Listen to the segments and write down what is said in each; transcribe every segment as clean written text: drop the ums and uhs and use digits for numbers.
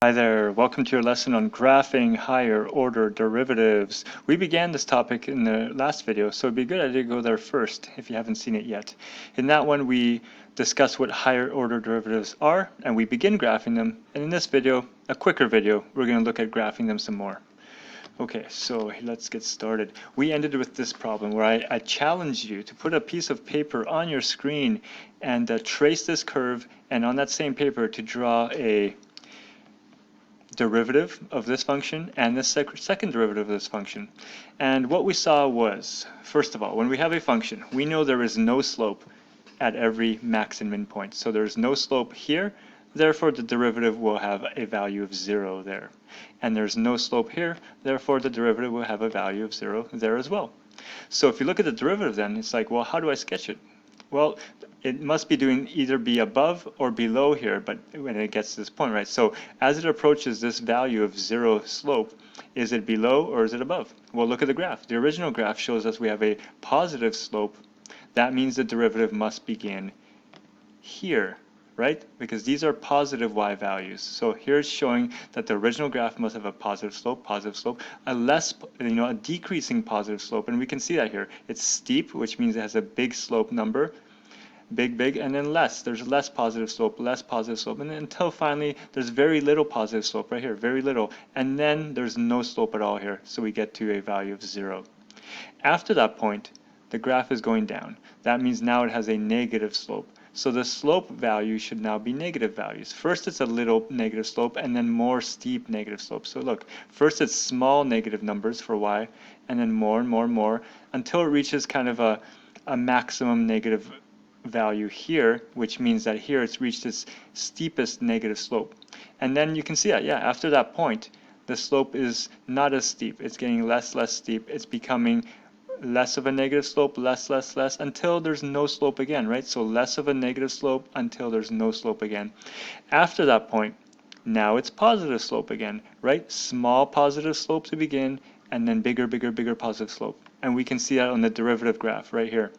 Hi there, welcome to your lesson on graphing higher order derivatives. We began this topic in the last video, so it'd be a good idea to go there first if you haven't seen it yet. In that one, we discuss what higher order derivatives are, and we begin graphing them. And in this video, a quicker video, we're going to look at graphing them some more. Okay, so let's get started. We ended with this problem where I challenged you to put a piece of paper on your screen and trace this curve, and on that same paper to draw a derivative of this function and the second derivative of this function. And what we saw was, first of all, when we have a function, we know there is no slope at every max and min point. So there's no slope here, therefore the derivative will have a value of 0 there. And there's no slope here, therefore the derivative will have a value of 0 there as well. So if you look at the derivative then, it's like, well, how do I sketch it? Well, it must be doing either be above or below here, but when it gets to this point, right? So as it approaches this value of 0 slope, is it below or is it above? Well, look at the graph. The original graph shows us we have a positive slope. That means the derivative must begin here, right? Because these are positive y values. So here it's showing that the original graph must have a positive slope, a decreasing positive slope, and we can see that here. It's steep, which means it has a big slope number, big, and then less. There's less positive slope, and then until finally there's very little positive slope right here, very little, and then there's no slope at all here, so we get to a value of 0. After that point, the graph is going down. That means now it has a negative slope. So the slope value should now be negative values. First it's a little negative slope and then more steep negative slope. So look, first it's small negative numbers for y and then more and more until it reaches kind of a maximum negative value here, which means that here it's reached its steepest negative slope. And then you can see that, yeah, after that point, the slope is not as steep. It's getting less steep. It's becoming less of a negative slope, less, until there's no slope again, right? So less of a negative slope until there's no slope again. After that point, now it's positive slope again, right? Small positive slope to begin, and then bigger positive slope. And we can see that on the derivative graph right here.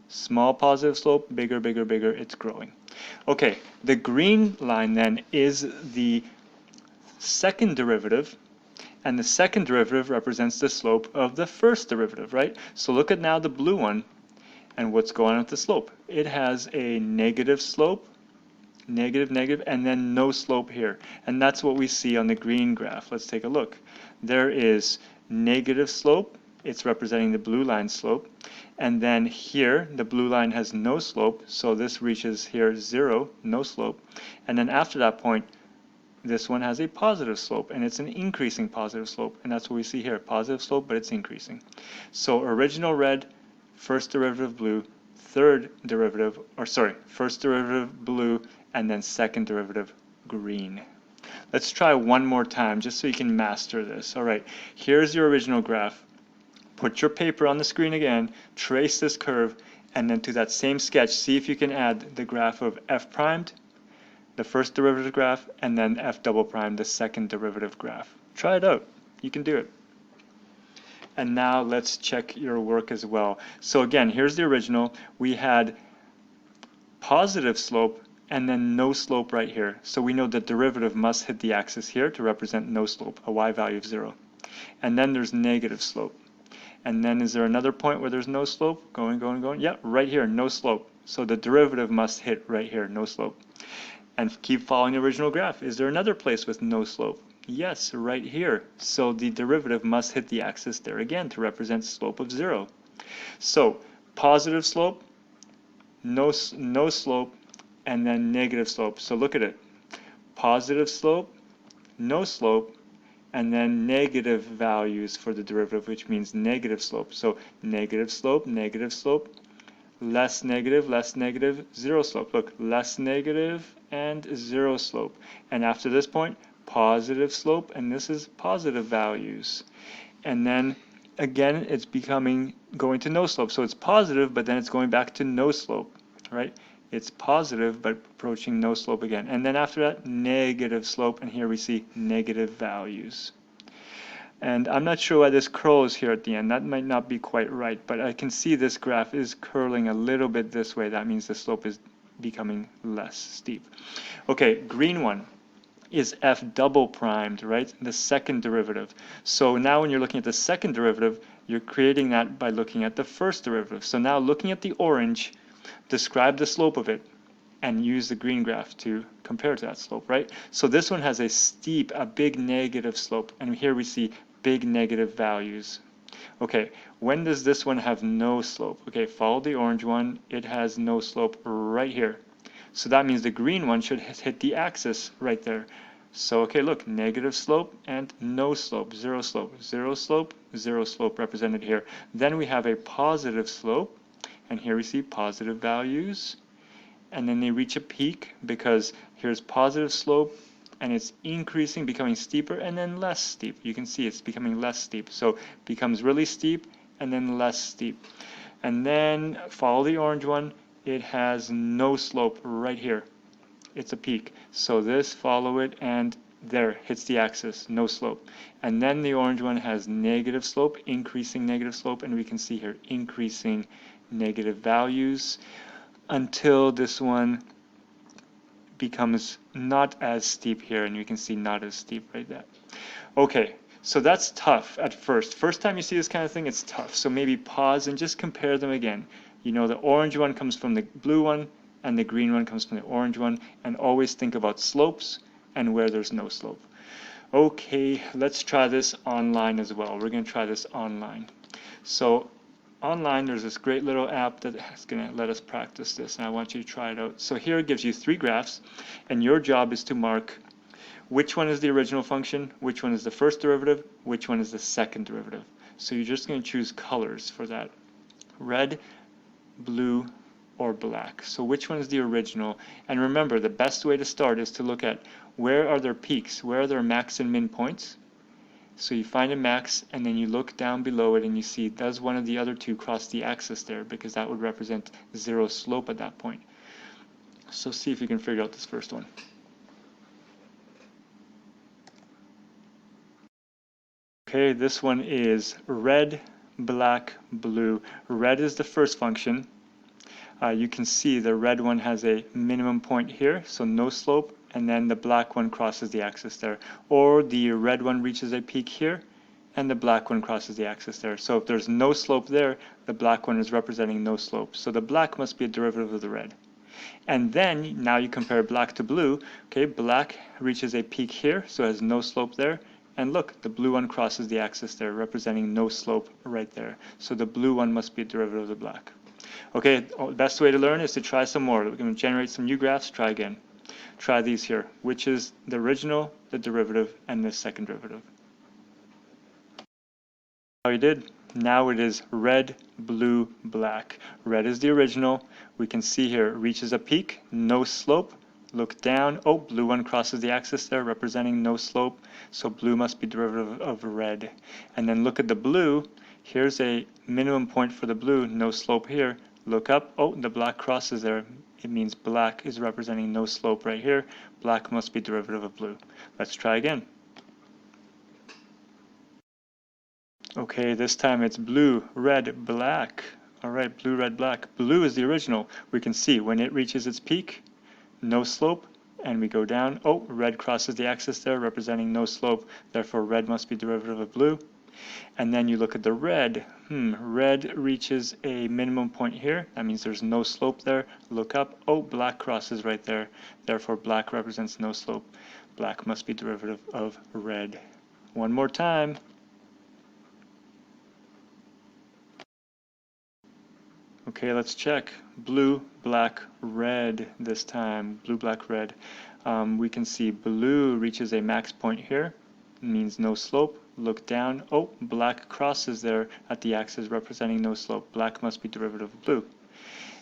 Small positive slope, bigger, it's growing. Okay, the green line then is the second derivative, and the second derivative represents the slope of the first derivative, right? So look at now the blue one, and what's going on with the slope. It has a negative slope, negative, and then no slope here. And that's what we see on the green graph. Let's take a look. There is negative slope. It's representing the blue line slope. And then here, the blue line has no slope, so this reaches here 0, no slope. And then after that point, this one has a positive slope, and it's an increasing positive slope, and that's what we see here, positive slope, but it's increasing. So original red, first derivative blue, first derivative blue, and then second derivative green. Let's try one more time, just so you can master this. All right, here's your original graph. Put your paper on the screen again, trace this curve, and then to that same sketch, see if you can add the graph of f primed, the first derivative graph, and then f double prime, the second derivative graph. Try it out. You can do it. And now let's check your work as well. So again, here's the original. We had positive slope and then no slope right here. So we know the derivative must hit the axis here to represent no slope, a y value of 0. And then there's negative slope. And then is there another point where there's no slope? Going. Yeah, right here, no slope. So the derivative must hit right here, no slope. And keep following the original graph. Is there another place with no slope? Yes, right here. So the derivative must hit the axis there again to represent slope of 0. So positive slope, no slope, and then negative slope. So look at it. Positive slope, no slope, and then negative values for the derivative, which means negative slope. So negative slope, less negative, 0 slope. Look, less negative and 0 slope. And after this point, positive slope, and this is positive values. And then again, it's going to no slope. So it's positive, but then it's going back to no slope, right? It's positive, but approaching no slope again. And then after that, negative slope, and here we see negative values. And I'm not sure why this curls here at the end. That might not be quite right, but I can see this graph is curling a little bit this way. That means the slope is becoming less steep. Okay, green one. is f double primed, right? The second derivative. So now when you're looking at the second derivative, you're creating that by looking at the first derivative. So now looking at the orange, describe the slope of it and use the green graph to compare to that slope, right? So this one has a big negative slope, and here we see big negative values. Okay, when does this one have no slope? Okay, follow the orange one. It has no slope right here. So that means the green one should hit the axis right there. So, okay, look, negative slope and no slope, zero slope, zero slope, zero slope represented here. Then we have a positive slope, and here we see positive values. And then they reach a peak because here's positive slope, and it's increasing, becoming steeper, and then less steep. You can see it's becoming less steep. So it becomes really steep and then less steep. And then follow the orange one. It has no slope right here. It's a peak. So this, follow it, and there, hits the axis, no slope. And then the orange one has negative slope, increasing negative slope, and we can see here increasing negative values until this one becomes not as steep here, and you can see not as steep right there. Okay, so that's tough at first. First time you see this kind of thing, it's tough. So maybe pause and just compare them again. You know, the orange one comes from the blue one, and the green one comes from the orange one, and always think about slopes and where there's no slope. Okay, let's try this online as well. We're going to try this online. So online, there's this great little app that is going to let us practice this, and I want you to try it out. So here it gives you 3 graphs, and your job is to mark which one is the original function, which one is the first derivative, which one is the second derivative. So you're just going to choose colors for that. Red, blue, or black. So which one is the original? And remember, the best way to start is to look at where are their peaks, where are their max and min points. So you find a max, and then you look down below it and you see, does one of the other two cross the axis there? Because that would represent zero slope at that point. So see if you can figure out this first one. Okay, this one is red, black, blue. Red is the first function. You can see the red one has a minimum point here, so no slope, and then the black one crosses the axis there. Or the red one reaches a peak here, and the black one crosses the axis there. So if there's no slope there, the black one is representing no slope. So the black must be a derivative of the red. And then now you compare black to blue. Okay, black reaches a peak here, so it has no slope there. And look, the blue one crosses the axis there, representing no slope right there. So the blue one must be a derivative of the black. Okay, the best way to learn is to try some more. We're going to generate some new graphs. Try again. Try these here, which is the original, the derivative, and the second derivative. How you did? Now it is red, blue, black. Red is the original. We can see here it reaches a peak, no slope. Look down. Oh, blue one crosses the axis there, representing no slope. So blue must be derivative of red. And then look at the blue. Here's a minimum point for the blue, no slope here. Look up. Oh, the black crosses there. It means black is representing no slope right here. Black must be derivative of blue. Let's try again. Okay, this time it's blue, red, black. All right, blue, red, black. Blue is the original. We can see when it reaches its peak, no slope, and we go down. Oh, red crosses the axis there, representing no slope. Therefore, red must be derivative of blue. And then you look at the red. Red reaches a minimum point here. That means there's no slope there. Look up. Oh, black crosses right there. Therefore, black represents no slope. Black must be derivative of red. One more time. Okay, let's check. Blue, black, red this time. Blue, black, red. We can see blue reaches a max point here. It means no slope. Look down. Oh, black crosses there at the axis representing no slope. Black must be derivative of blue.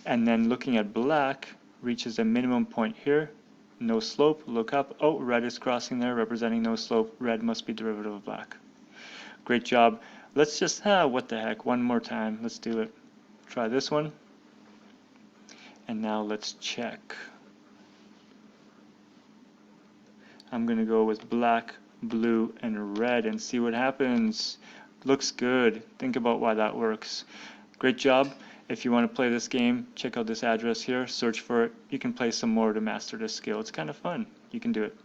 And then looking at black, reaches a minimum point here. No slope. Look up. Oh, red is crossing there representing no slope. Red must be derivative of black. Great job. Let's just, what the heck, one more time. Let's do it. Try this one. And now let's check. I'm going to go with black, blue, and red and see what happens. Looks good. Think about why that works. Great job. If you want to play this game, check out this address here. Search for it. You can play some more to master this skill. It's kind of fun. You can do it.